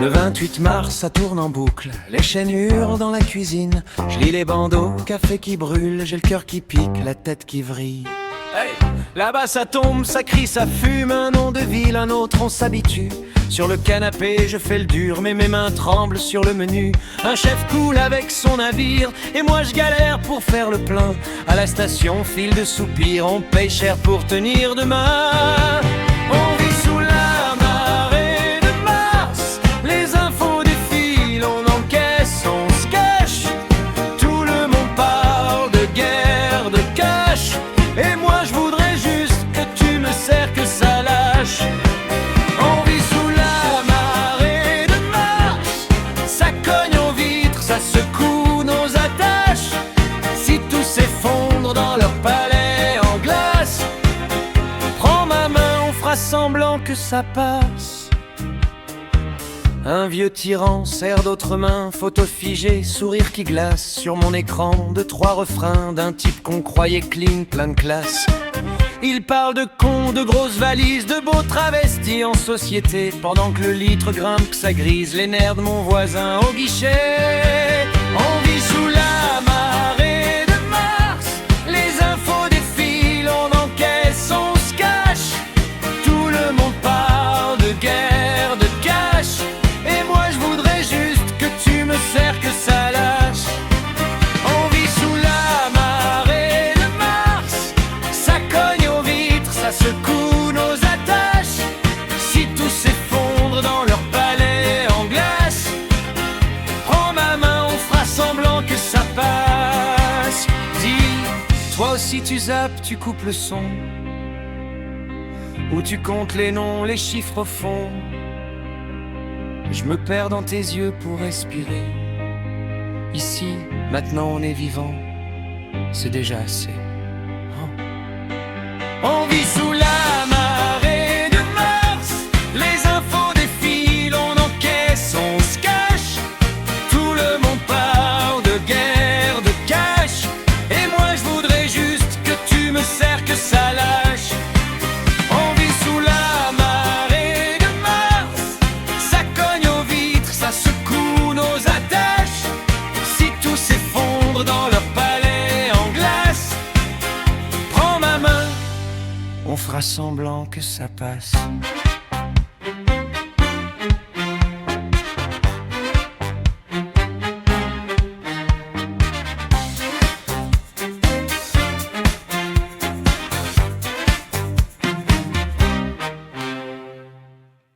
Le 28 mars, ça tourne en boucle, les chaînes hurlent dans la cuisine. Je lis les bandeaux, café qui brûle, j'ai le cœur qui pique, la tête qui vrille. Hey, là-bas ça tombe, ça crie, ça fume, un nom de ville, un autre on s'habitue. Sur le canapé je fais le dur, mais mes mains tremblent sur le menu. Un chef coule avec son navire, et moi je galère pour faire le plein. À la station, file de soupirs, on paye cher pour tenir demain. On vit sous la marée de mars, les infos défilent, on encaisse, on se cache. Tout le monde parle de guerre, de cash, et moi je voudrais juste que tu me sers, que ça lâche. On vit sous la marée de mars, ça cogne en vitres, ça secoue nos attaches. Si tout s'effondre dans leur palais en glace, prends ma main, on fera semblant que ça passe. Un vieux tyran serre d'autres mains, photo figée, sourire qui glace. Sur mon écran, de 3 refrains d'un type qu'on croyait clean, plein de classe. Il parle de cons, de grosses valises, de beaux travestis en société, pendant que le litre grimpe, que ça grise les nerfs de mon voisin au guichet. On vit sous la marée de mars, les infos défilent, on encaisse, on se cache. Tout le monde parle de guerre, de cash, et moi je voudrais juste que tu me sers, que ça lâche. On vit sous la marée de mars, ça cogne aux vitres, ça secoue nos attaches. Si tout s'effondre dans leur palais en glace, prends ma main, on fera semblant que ça passe. Dis, toi aussi tu zappes, tu coupes le son, ou tu comptes les noms, les chiffres au fond. Je me perds dans tes yeux pour respirer. Ici, maintenant on est vivant, c'est déjà assez. On vit sous la marée de mars, les infos défilent, on encaisse, on se cache. Tout le monde parle de guerre, de cash, et moi je voudrais juste que tu me sers, que ça lâche. On vit sous la marée de mars, ça cogne aux vitres, ça secoue nos attaches. Si tout s'effondre dans leur palais en glace, prends ma main, on fera semblant que ça passe.